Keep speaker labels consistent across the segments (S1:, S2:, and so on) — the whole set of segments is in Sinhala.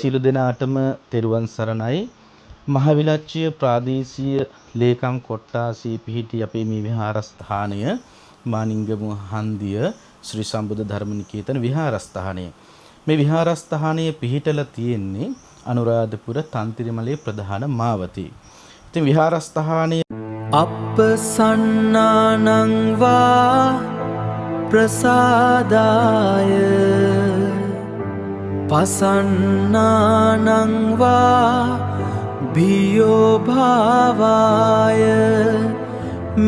S1: සියලු දෙනාටම තෙරුවන් සරණයි. මහවිලච්චිය ප්‍රාදේශීය ලේකම් කොට්ටාසී පිහිටි අපේ මේ විහාරස්ථානය මානිංගමුව හන්දිය ශ්‍රී සම්බුද්ධ ධර්මනිකේතන විහාරස්ථානය. මේ විහාරස්ථානයේ පිහිටලා තියෙන්නේ අනුරාධපුර තන්තිරිමලේ ප්‍රධාන මාවතේ. ඉතින් විහාරස්ථානයේ
S2: අප්පසන්නානං වා ප්‍රසාදාය පසන්නානං වා භියෝ භාවාය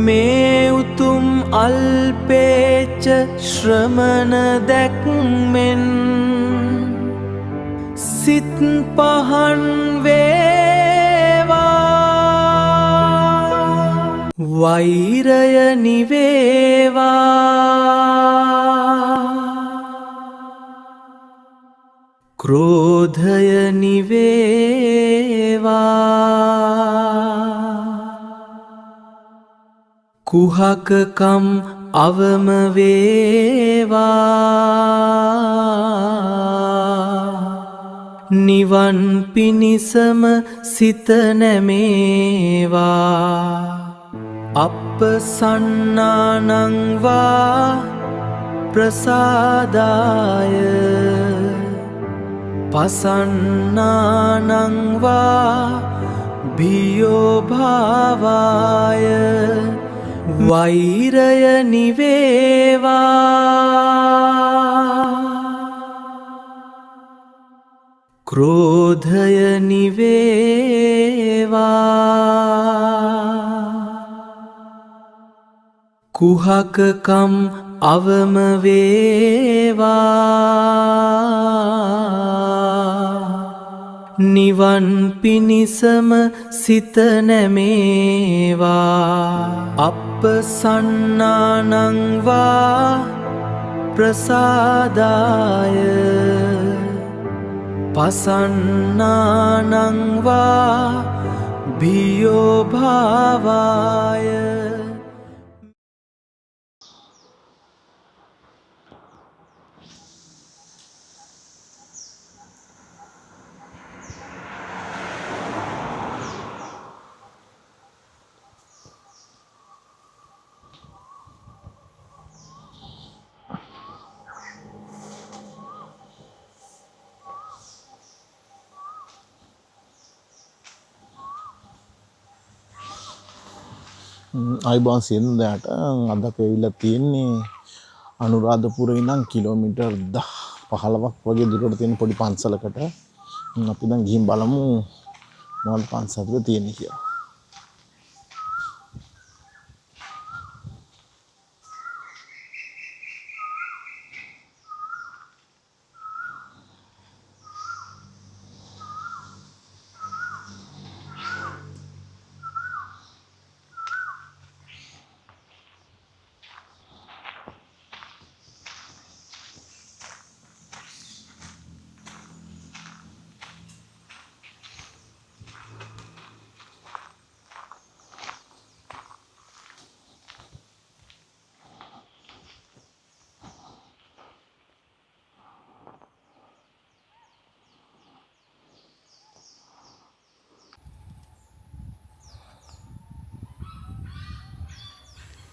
S2: මේ උතුම් අල්පේච්ච ශ්‍රමණ දැක්මෙන් සිත් පහන් වේවා වෛරය නිවේවා ක්‍රෝධය නිවේවා කුහකකම් අවම වේවා නිවන් පිණිසම සිත නැමේවා අප්පසන්නානං වා ප්‍රසාදාය පසන්නානං වා භියෝ භාවාය වෛරය නිවේවා ක්‍රෝධය නිවේවා කුහකකම් අවම වේවා නිවන් පිණිසම සිත නැමේවා අප්පසන්නානං වා ප්‍රසාදාය පසන්නානං වා භියෝ භාවාය
S3: අයිබෝන් සියලු දෙනාට අද අපි ඇවිල්ලා තියෙන්නේ අනුරාධපුරේ ඉඳන් කිලෝමීටර් 15ක් වගේ දුරට තියෙන පොඩි පන්සලකට. අපි දැන් ගිහින් බලමු මොනවද පන්සලේ තියෙන්නේ කියලා.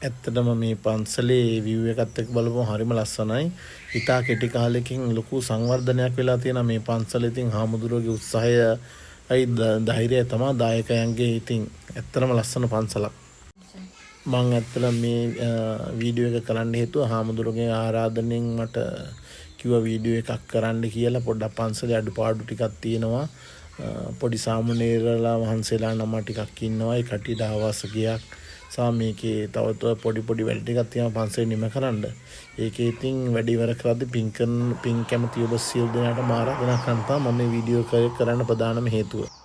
S3: ඇත්තටම මේ පන්සලේ view එකත් එක්ක බලපුවම හරිම ලස්සනයි. ඉතා කෙටි කාලෙකින් ලොකු සංවර්ධනයක් වෙලා තියෙනවා මේ පන්සලේ. ඉතින් හාමුදුරුවෝගේ උත්සාහයයි ධෛර්යය තමයි දායකයන්ගේ. ඉතින් ඇත්තටම ලස්සන පන්සලක්. මම ඇත්තටම මේ වීඩියෝ එක කරන්න හේතුව හාමුදුරුවෝගේ ආරාධනෙන් මට කිව්වා වීඩියෝ එකක් කරන්න කියලා. පොඩ්ඩක් පන්සලේ අඩුපාඩු ටිකක් තියෙනවා. පොඩි සාමණේරලා වහන්සේලා නම ටිකක් ඉන්නවා. ඒ කටියට ආවාසකයක් මේකේ තවත් පොඩි වැඩ ටිකක් තියෙනවා පන්සලේ නිම කරන්න. ඒකේ ඉතින් වැඩි ඉවර කරද්දී පින් කැමති ඔබ සියලු දෙනාට ආරාධනා කරනවා මම මේ වීඩියෝ කරන්න ප්‍රධානම හේතුව.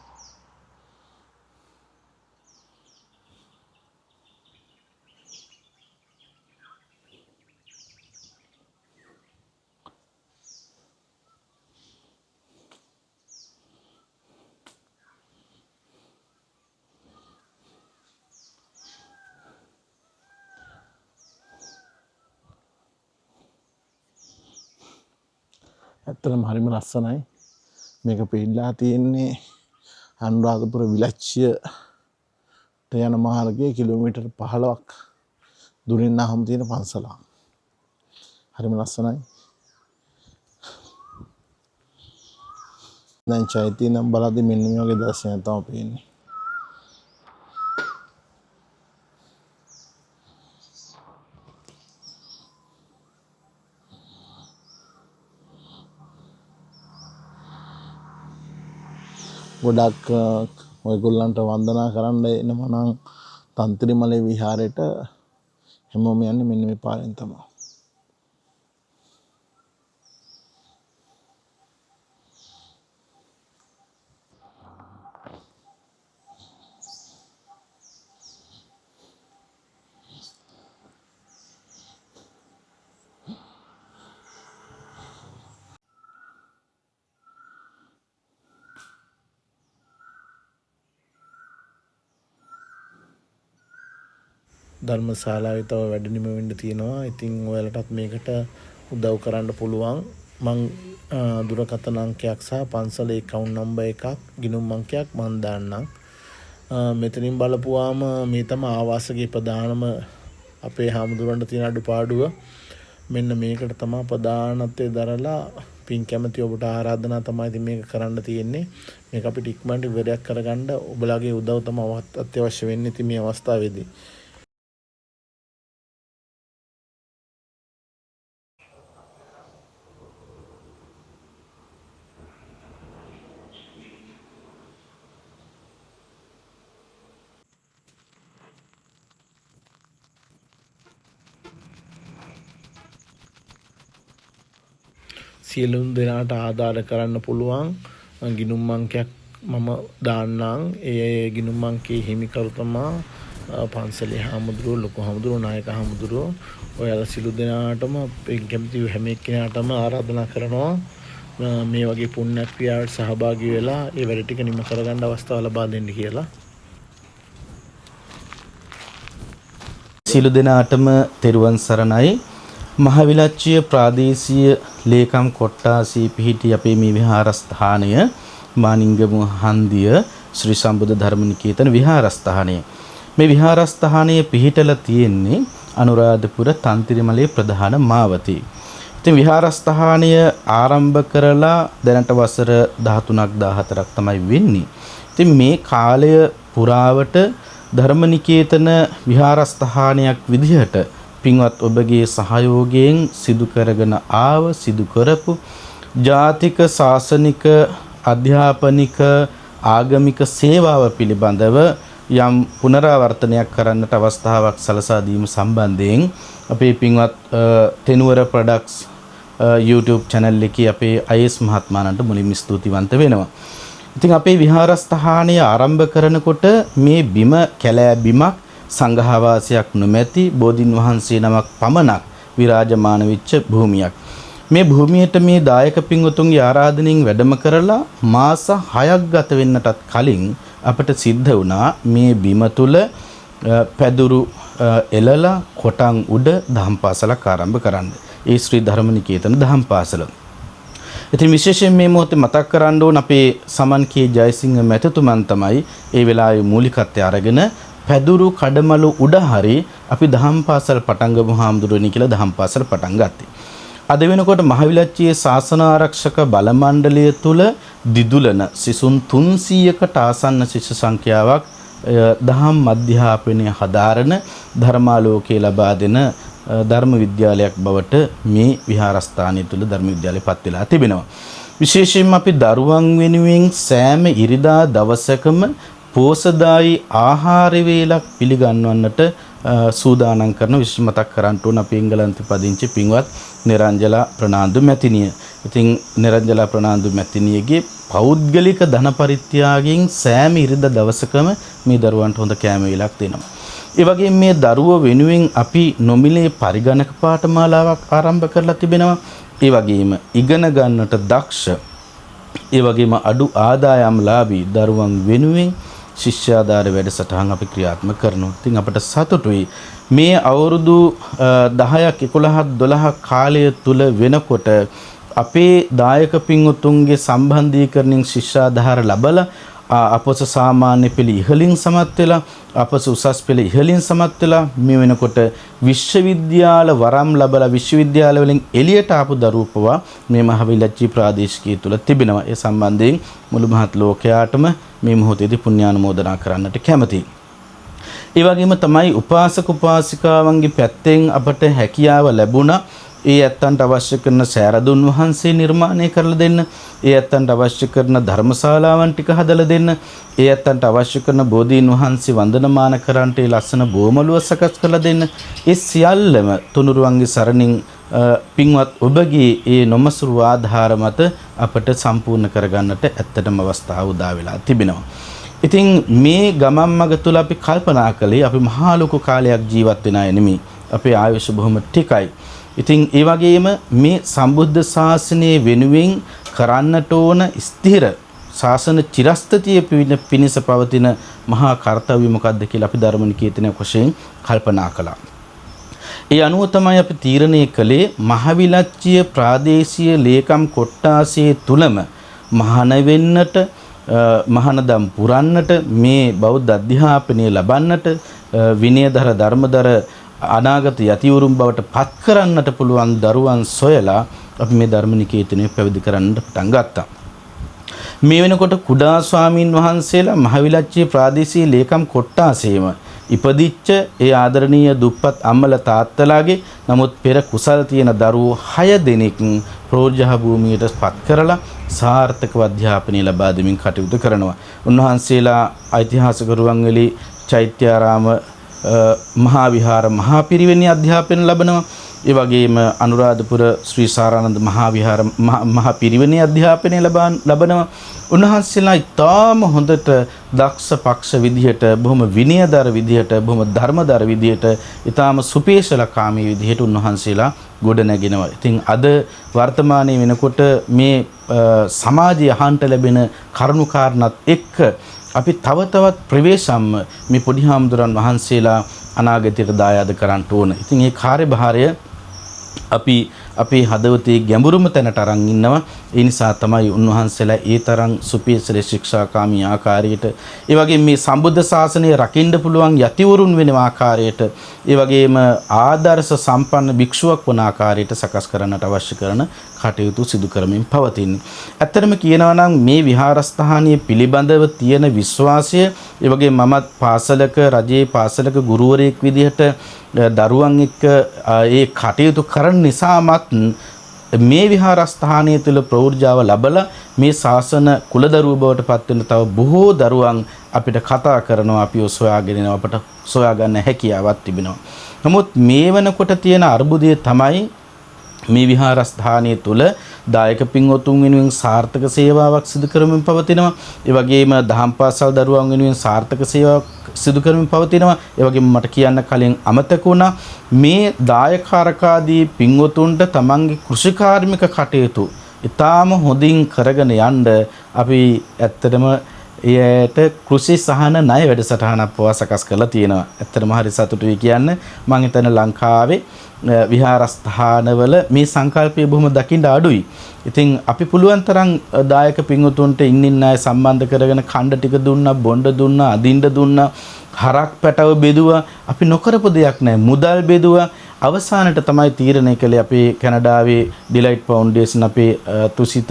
S3: ඇත්තටම හරිම ලස්සනයි. මේක පිළිලා තියෙන්නේ අනුරාධපුර විලච්චියට යන මාර්ගයේ කිලෝමීටර් 15ක් දුරින් නම් තියෙන පන්සල. හරිම ලස්සනයි. දැන් චෛත්‍ය නම් බලද්දී මෙන්න මේ වගේ දර්ශනයක් තමයි පේන්නේ. ගොඩක් ඔයගොල්ලන්ට වන්දනා කරන්න එනවා නම් තන්ත්‍රීමලේ විහාරයට හැමෝම යන්නේ මෙන්න මේ පාරෙන් තමයි. ධර්මශාලාවේ තව වැඩිම වෙන්න තියෙනවා. ඉතින් ඔයාලටත් මේකට උදව් කරන්න පුළුවන්. මං දුරකථන අංකයක් සහ පන්සලේ account number එකක් ගිණුම් අංකයක් මං දාන්නම්. මෙතනින් බලපුවාම මේ තමයි ආවාසගේ ප්‍රධානම අපේ හාමුදුරන්ට තියෙන අඩුපාඩුව. මෙන්න මේකට තමයි ප්‍රධානත්වයේ දරලා පින් කැමති ඔබට ආරාධනා තමයි ඉතින් මේක කරන්න තියෙන්නේ. මේක අපිට ඉක්මනට ඉවරයක් කරගන්න ඔබලාගේ උදව් තමයි අත්‍යවශ්‍ය වෙන්නේ ඉතින් මේ අවස්ථාවේදී. සියලුම දෙනාට ආදාර කරන්න පුළුවන් ගිණුම් අංකයක් මම දාන්නම්. ඒ ගිණුම් අංකයේ හිමිකරු තමයි පන්සලේ හාමුදුරුවෝ, ලොකු හාමුදුරුවෝ, නායක හාමුදුරුවෝ. ඔයාලා සියලු දෙනාටම කැමති හැම එක්කෙනාටම ආරාධනා කරනවා මේ වගේ පුණ්‍ය ක්‍රියාවට සහභාගී වෙලා ඒ වැඩ ටික නිම කරගන්න අවස්ථාව ලබා දෙන්න කියලා.
S1: සියලු දෙනාටම තෙරුවන් සරණයි. මහවිලච්චිය ප්‍රාදේශීය ලේකම් කොට්ටාසී පිහිටි අපේ මේ විහාරස්ථානය මානිංගමුව හන්දිය ශ්‍රී සම්බුද්ධ ධර්මනිකේතන විහාරස්ථානය. මේ විහාරස්ථානය පිහිටලා තියෙන්නේ අනුරාධපුර තන්තිරිමලේ ප්‍රධාන මාවතේ. ඉතින් විහාරස්ථානය ආරම්භ කරලා දැනට වසර 13ක් 14ක් තමයි වෙන්නේ. ඉතින් මේ කාලය පුරාවට ධර්මනිකේතන විහාරස්ථානයක් විදිහට පින්වත් ඔබගේ සහයෝගයෙන් සිදු කරගෙන සිදු කරපු ජාතික ශාසනික අධ්‍යාපනික ආගමික සේවාව පිළිබඳව යම් පුනරාවර්තනයක් කරන්නට අවස්ථාවක් සලසා දීම සම්බන්ධයෙන් අපේ පින්වත් තෙනුවර ප්‍රොඩක්ට්ස් YouTube channel එකේ අපේ IS මහත්මයාණන්ට මුලින්ම ස්තුතිවන්ත වෙනවා. ඉතින් අපේ විහාරස්ථානය ආරම්භ කරනකොට මේ බිම කැලෑ බිමක් සංඝවාසයක් නොමැති බෝධින් වහන්සේ නමක් පමණක් විරාජමාන වෙච්ච භූමියක්. මේ භූමියට මේ දායක පින්වතුන්ගේ ආරාධනෙන් වැඩම කරලා මාස 6ක් ගත වෙන්නටත් කලින් අපට සිද්ධ වුණා මේ බිම තුල පැදුරු එළලා කොටන් උඩ දහම් පාසලක් ආරම්භ කරන්න. ඒ ශ්‍රී ධර්මනිකේතන දහම් පාසල. ඉතින් විශේෂයෙන් මේ මොහොතේ මතක් කරන්න ඕන අපේ සමන් කේ ජයසිංහ මැතිතුමන් තමයි ඒ වෙලාවේ මූලිකත්වය අරගෙන පැදුරු කඩමලු උඩ හරි අපි දහම් පාසල් පටන් ගමු හාමුදුරුවනි කියලා දහම් පාසල් පටන් ගත්තේ. අද වෙනකොට මහවිලච්චියේ ශාසන ආරක්ෂක බල මණ්ඩලය තුල දිදුලන සිසුන් 300කට ආසන්න ශිෂ්‍ය සංඛ්‍යාවක් දහම් අධ්‍යාපනය හදාරන ධර්මාලෝකයේ ලබා දෙන ධර්ම විද්‍යාලයක් බවට මේ විහාරස්ථානය තුල ධර්ම විද්‍යාලය පත් වෙලා තිබෙනවා. විශේෂයෙන්ම අපි දරුවන් වෙනුවෙන් සෑම ඉරිදා දවසකම පෝසදායි ආහාර වේලක් පිළිගන්වන්නට සූදානම් කරන විශේෂ මතක් කරන්න ඕන අපේ එංගලන්ත පදිංචි පින්වත් නිරංජලා ප්‍රනාන්දු මැතිණිය. ඉතින් නිරංජලා ප්‍රනාන්දු මැතිණියගේ පෞද්ගලික ධන පරිත්‍යාගයෙන් සෑම ඉරිදා දවසකම මේ දරුවන්ට හොඳ කෑම වේලක් දෙනවා. ඒ වගේම මේ දරුවෝ වෙනුවෙන් අපි නොමිලේ පරිගණක පාඨමාලාවක් ආරම්භ කරලා තිබෙනවා. ඒ වගේම ඉගෙන ගන්නට දක්ෂ ඒ වගේම අඩු ආදායම්ලාභී දරුවන් වෙනුවෙන් ශිෂ්‍යාධාර වැඩසටහන් අපි ක්‍රියාත්මක කරනවා. ඉතින් අපට සතුටුයි මේ අවුරුදු 10ක් 11ක් 12ක් කාලය තුල වෙනකොට අපේ දායක පින්වතුන්ගේ සම්බන්ධීකරණයෙන් ශිෂ්‍යාධාර ලැබලා අපොස සාමාන්‍ය පෙළ ඉහළින් සමත් වෙලා අපොස උසස් පෙළ ඉහළින් සමත් වෙලා මේ වෙනකොට විශ්වවිද්‍යාල වරම් ලැබලා විශ්වවිද්‍යාල වලින් එළියට ආපු දරුවෝපවා මේ මහවිලච්චි ප්‍රාදේශිකය තුල තිබෙනවා. ඒ සම්බන්ධයෙන් මුළු මහත් ලෝකයාටම මේ මොහොතේදී පුණ්‍යානුමෝදනා කරන්නට කැමතියි. ඒ වගේම තමයි උපාසක උපාසිකාවන්ගේ පැත්තෙන් අපට හැකියාව ලැබුණා ඒ ඇත්තන්ට අවශ්‍ය කරන සෑරදුන් වහන්සේ නිර්මාණය කරලා දෙන්න, ඒ ඇත්තන්ට අවශ්‍ය කරන ධර්මශාලාවන් ටික හදලා දෙන්න, ඒ ඇත්තන්ට අවශ්‍ය කරන බෝධීන් වහන්සේ වන්දනමාන කරන්නට ඒ ලස්සන බෝමලුව සකස් කරලා දෙන්න. ඒ සියල්ලම තුනුරුවන්ගේ සරණින් පින්වත් ඔබගේ ඒ නොමසුරු ආධාර මත අපට සම්පූර්ණ කරගන්නට ඇත්තටම අවස්ථාව උදා වෙලා තිබෙනවා. ඉතින් මේ ගමන් මඟ තුල අපි කල්පනා කළේ අපි මහා ලොකු කාලයක් ජීවත් වෙන අය නෙමෙයි. අපේ ආයුෂ බොහොම ටිකයි. ඉතින් ඒ වගේම මේ සම්බුද්ධ ශාසනය වෙනුවෙන් කරන්නට ඕන ස්ථිර ශාසන චිරස්ථිතිය පිණිස පවතින මහා කාර්යය මොකක්ද කියලා අපි ධර්ම නිකේතනයක් වශයෙන් කල්පනා කළා. ඒ අනුව තමයි අපි තීරණය කළේ මහවිලච්චිය ප්‍රාදේශීය ලේකම් කොට්ටාසයේ තුලම මහාන වෙන්නට මහානදම් පුරන්නට මේ බෞද්ධ අධ්‍යාපනය ලබන්නට විනයදර ධර්මදර අනාගත යතිවරුන් බවට පත් කරන්නට පුළුවන් දරුවන් සොයලා අපි මේ ධර්ම නිකේතනය පැවිදි කරන්නට පටන් ගත්තා. මේ වෙනකොට කුඩා ස්වාමීන් වහන්සේලා මහවිලච්චිය ප්‍රාදේශීය ලේකම් කොට්ටාසේම ඉපදිච්ච ඒ ආදරණීය දුප්පත් අම්මලා තාත්තලාගේ නමුත් පෙර කුසල් තියෙන දරුවෝ 6 දෙනෙක් ප්‍රෝජ්ජහ භූමියට පත් කරලා සාර්ථකව අධ්‍යාපනය ලබා දෙමින් කටයුතු කරනවා. උන්වහන්සේලා ඓතිහාසික රුවන්වැලි චෛත්‍යාරාම මහා විහාර මහා පිරිවෙනේ අධ්‍යාපනය ලබනවා. ඒ වගේම අනුරාධපුර ශ්‍රී සාරානන්ද මහා විහාර මහා පිරිවෙනේ අධ්‍යාපනය ලබනවා. උන්වහන්සේලා ඊටාම හොඳට දක්ෂ පක්ෂ විදිහට බොහොම විනයදර විදිහට බොහොම ධර්මදර විදිහට ඊටාම සුපේශලකාමී විදිහට උන්වහන්සේලා ගොඩ නැගෙනවා. ඉතින් අද වර්තමානයේ වෙනකොට මේ සමාජය අහන්ට ලැබෙන කරුණු කාරණාත් එක්ක අපි තව තවත් ප්‍රවේශම් මේ පොඩි හාමුදුරන් වහන්සේලා අනාගතයට දායාද කරන්න ඕන. ඉතින් මේ කාර්යභාරය අපි අපේ හදවතේ ගැඹුරුම තැනට අරන් ඉන්නවා. ඒ නිසා තමයි උන්වහන්සේලා ඒ තරම් සුපේසල ශික්ෂාකාමී ආකාරයට, ඒ වගේම මේ සම්බුද්ධ ශාසනය රකින්න පුළුවන් යතිවරුන් වෙන ආකාරයට, ඒ වගේම ආදර්ශ සම්පන්න භික්ෂුවක් වන ආකාරයට සකස් කරන්නට අවශ්‍ය කරන කටයුතු සිදු කරමින් පවතින්නේ. ඇත්තටම කියනවා නම් මේ විහාරස්ථානීය පිළිබඳව තියෙන විශ්වාසය, ඒ වගේම මමත් පාසලක රජයේ පාසලක ගුරුවරයෙක් විදිහට දරුවන් එක්ක ඒ කටයුතු කරන නිසාමත් මේ විහාරස්ථානය තුළ ප්‍රවෘජාව ලැබලා මේ ශාසන කුලදරුව බවට පත් වෙන තව බොහෝ දරුවන් අපිට කතා කරනවා, අපිව සොයාගෙන එනවා, අපට සොයාගන්න හැකියාවක් තිබෙනවා. නමුත් මේ වෙනකොට තියෙන අර්බුදය තමයි මේ විහාරස්ථානය තුළ දායක පින්වතුන් වෙනුවෙන් සාර්ථක සේවාවක් සිදු කරමින් පවතිනවා. ඒ වගේම දහම් පාසල් දරුවන් වෙනුවෙන් සාර්ථක සේවාවක් සිදු කරමින් පවතිනවා. ඒ වගේම මට කියන්න කලින් අමතක වුණා මේ දායකාරකාදී පින්වතුන්ට තමන්ගේ කෘෂිකාර්මික කටයුතු ඊටාම හොඳින් කරගෙන යන්න අපි ඇත්තටම එයට කෘෂි සහන ණය වැඩසටහනක් පවා සකස් කරලා තියෙනවා. ඇත්තටම හරි සතුටුයි කියන්න. මම හිතන ලංකාවේ විහාරස්ථානවල මේ සංකල්පය බොහොම දකින්න අඩුයි. ඉතින් අපි පුළුවන් තරම් දායක පින්වතුන්ට ඉන්නින් අය සම්බන්ධ කරගෙන කණ්ඩ ටික දුන්නා, බොණ්ඩ දුන්නා, අදින්න දුන්නා, හරක් පැටව බෙදුවා. අපි නොකරපු දෙයක් නැහැ. මුදල් බෙදුවා. අවසානට තමයි තීරණය කළේ අපේ කැනඩාවේ ඩිලයිට් ෆවුන්ඩේෂන් අපේ තුසිත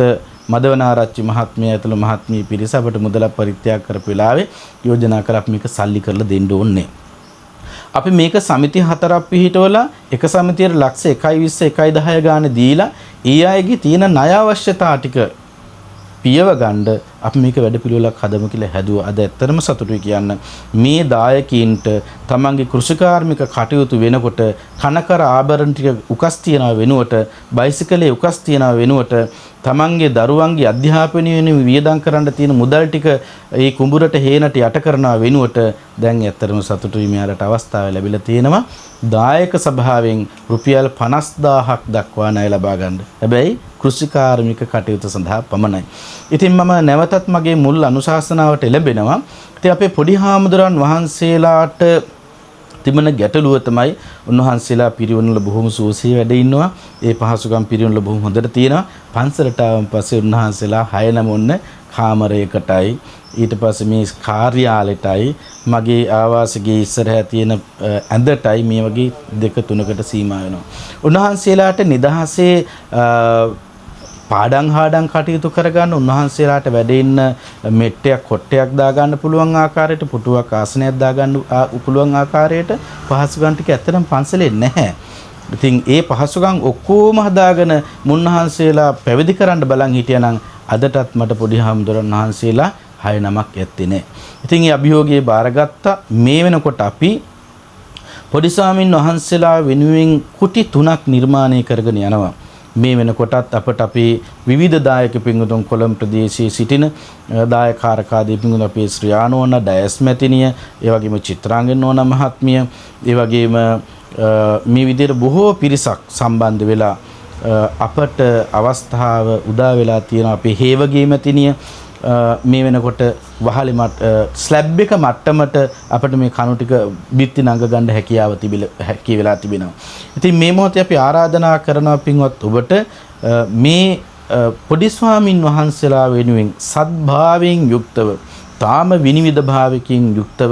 S1: මදවනාරච්චි මහත්මිය ඇතුළු මහත්මිය පිරිස අපට මුදලක් පරිත්‍යාග කරපු වෙලාවේ යෝජනා කළා අපි මේක සල්ලි කරලා දෙන්න ඕනේ. අපි මේක සමිති 4ක් පිහිටවලා එක සමිතියට ලක්ෂ 1.20 1.10 ගාන දීලා ඒ අයගේ තියෙන ණය අවශ්‍යතා ටික පියව ගන්න අපි මේක වැඩ පිළිවෙලක් හදමු කියලා හැදුවා. අද ඇත්තටම සතුටුයි කියන්න මේ දායකයින්ට තමන්ගේ කෘෂිකාර්මික කටයුතු වෙනකොට කනකර ආභරණ ටික උකස් තියනවා වෙනුවට, බයිසිකලේ උකස් තියනවා වෙනුවට, තමන්ගේ දරුවන්ගේ අධ්‍යාපනය වෙනුවෙන් වියදම් කරන්න තියෙන මුදල් ටික ඒ කුඹුරට හේනට යට කරනවා වෙනුවට දැන් ඇත්තටම සතුටුයි මෙයාලට අවස්ථාව ලැබිලා තියෙනවා දායක සභාවෙන් රුපියල් 50000ක් දක්වා ණය ලබා ගන්න. හැබැයි කෘෂිකාර්මික කටයුතු සඳහා පමණයි. ඉතින් මම නැවතත් මගේ මුල් අනුශාසනාවට එළඹෙනවා. ඉතින් අපේ පොඩි හාමුදුරන් වහන්සේලාට තිබෙන ගැටලුව තමයි උන්වහන්සේලා පිරිවෙන්වල බොහොම සුවසේ වැඩ ඉන්නවා. ඒ පහසුකම් පිරිවෙන්වල බොහොම හොඳට තියෙනවා. පන්සලට ආවන් පස්සේ උන්වහන්සේලා 6 නම ඔන්න කාමරයකටයි ඊට පස්සේ මේ කාර්යාලයටයි මගේ ආවාසයේ ඉස්සරහ තියෙන ඇඳටයි මේ වගේ 2-3කට සීමා වෙනවා. උන්වහන්සේලාට නිදහසේ පාඩම් හාඩම් කටයුතු කරගන්න උන්වහන්සේලාට වැඩ ඉන්න මෙට්ටයක් කොට්ටයක් දාගන්න පුළුවන් ආකාරයට පුටුවක් ආසනයක් දාගන්න පුළුවන් ආකාරයට පහසුකම් ටික ඇත්තටම පන්සලේ නැහැ. ඉතින් ඒ පහසුකම් ඔක්කොම හදාගෙන මුන්නහන්සේලා පැවිදි කරන්න බලන් හිටියානම් අදටත් මට පොඩි හාමුදුරන් වහන්සේලා 6 නමක් ඇත්තේ නැහැ. ඉතින් මේ අභියෝගය බාරගත්තා. මේ වෙනකොට අපි පොඩි ස්වාමීන් වහන්සේලා වෙනුවෙන් කුටි 3ක් නිර්මාණය කරගෙන යනවා. මේ වෙනකොටත් අපට අපේ විවිධ දායක පින්වතුන් කොළඹ ප්‍රදේශයේ සිටින දායකාරකාදී පින්වතුන් අපේ ශ්‍රියානෝන ඩයස් මැතිනිය, ඒ වගේම චිත්‍රාංගන නෝන මහත්මිය, ඒ වගේම මේ විදිහට බොහෝ පිරිසක් සම්බන්ධ වෙලා අපට අවස්ථාව උදා වෙලා තියෙන අපේ හේවගේ මැතිනිය මේ වෙනකොට වහලේ ස්ලැබ් එක මට්ටමට අපිට මේ කණු ටික බිත්ති නංග ගන්න හැකි වෙලා තිබෙනවා. ඉතින් මේ මොහොතේ අපි ආරාධනා කරනවා පින්වත් ඔබට මේ පොඩි ස්වාමින් වහන්සේලා වෙනුවෙන් සද්භාවයෙන් යුක්තව තාම විනිවිද භාවකින් යුක්තව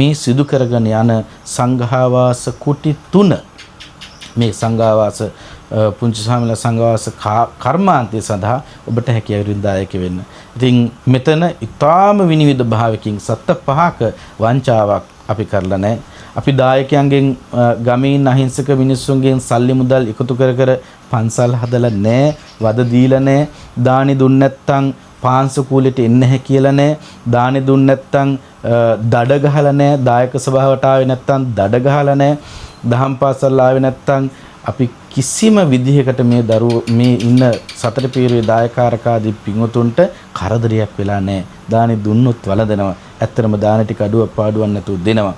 S1: මේ සිදු කරගෙන යන සංඝාවාස කුටි 3 මේ සංඝාවාස පුංචි ස්වාමීලා සංඝවාස කර්මාන්තය සඳහා ඔබට හැකියාව දායක වෙන්න. ඉතින් මෙතන ඊටාම විනිවිද භාවකින් 7-5ක වංචාවක් අපි කරලා නැහැ. අපි දායකයන්ගෙන් ගමීන් අහිංසක මිනිස්සුන්ගෙන් සල්ලි මුදල් එකතු කර පන්සල් හදලා නැහැ, වද දීලා නැහැ, දානි දුන්න නැත්නම් පාංශු කූලෙට එන්න නැහැ කියලා නැහැ, දානි දුන්න නැත්නම් දඩ ගහලා නැහැ, දායක සභාවට ආවේ නැත්නම් දඩ ගහලා නැහැ, දහම් පාසල් ආවේ නැත්නම් අපි කිසිම විදිහකට මේ දරුවෝ මේ ඉන්න සතර පීරුවේ දායකාරකාදී පින්වතුන්ට කරදරයක් වෙලා නැහැ. දානි දුන්නොත් වළඳනවා. ඇත්තටම දාන ටික අඩුවක් පාඩුවක් නැතුව දෙනවා.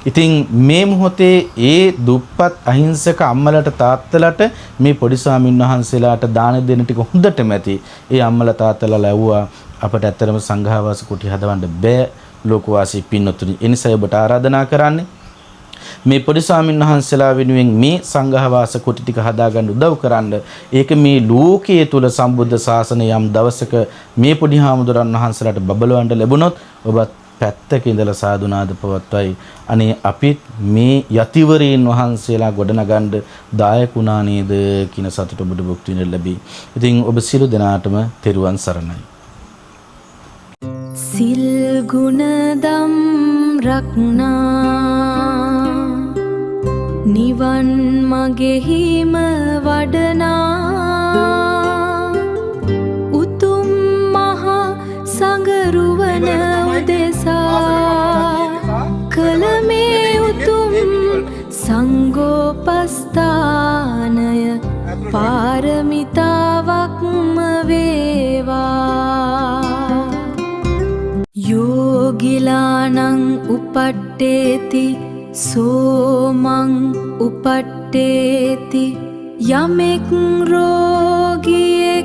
S1: ඉතින් මේ මොහොතේ ඒ දුප්පත් අහිංසක අම්මලට තාත්තලට මේ පොඩි ස්වාමින් වහන්සේලාට දාන දෙන ටික හොඳටම ඇති. ඒ අම්මලා තාත්තලා ලැබුවා අපට ඇත්තටම සංඝාවාස කුටි හදවන්න බෑ ලෝකවාසී පින්වතුනි. ඒ නිසා ඔබට ආරාධනා කරන්නේ මේ පොඩි ස්වාමීන් වහන්සේලා වෙනුවෙන් මේ සංඝවාස කුටි ටික හදාගන්න උදව් කරන්න. ඒක මේ ලෝකයේ තුල සම්බුද්ධ ශාසනය යම් දවසක මේ පොඩි හාමුදුරන් වහන්සේලාට බබලවන්න ලැබුණොත් ඔබත් පැත්තක ඉඳලා සාදුනාද පවත්වයි. අනේ අපිත් මේ යතිවරයන් වහන්සේලා ගොඩනගන්න දායකුණා නේද කියන සතුට ඔබට භුක්ති විඳින්න ලැබී. ඉතින් ඔබ සියලු දෙනාටම තෙරුවන් සරණයි.
S4: සිල් ගුණදම් රක්නා නිවන් මගෙහිම වඩනා උතුම් මහා සංගරුවන උදෙසා කළ මේ උතුම් සංඝෝපස්ථානය පාරමිතාවක්ම වේවා. යෝගිලානං උපට්ඨේති සෝමං උපට්ඨේති යමෙක් රෝගියෙකුට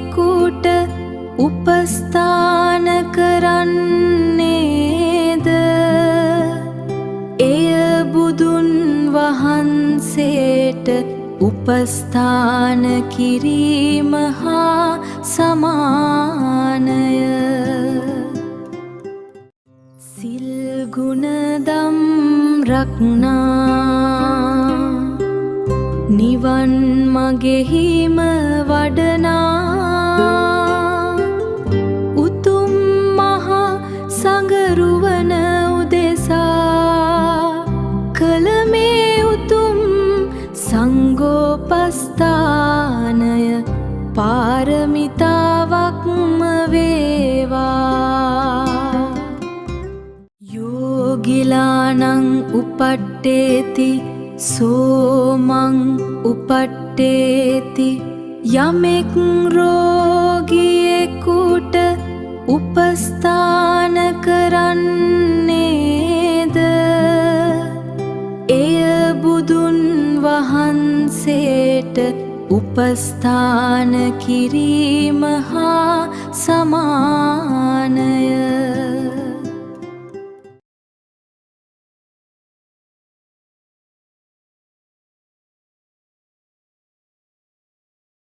S4: උපස්ථාන කරන්නේද එය බුදුන් වහන්සේට උපස්ථාන කිරීම හා සමානය. සිල් ගුණදම් රක්නා නිවන් මගෙහිම වඩනා උතුම් මහා සංගරුවන උදෙසා කළ මේ උතුම් සංඝෝපස්ථානය පාරමිතාවක්ම වේවා. යෝගිලානං උපට්ඨේති සෝමං උපට්ඨේති යමෙක් රෝගියෙකුට උපස්ථාන කරන්නේද එය බුදුන් වහන්සේට උපස්ථාන කිරීම හා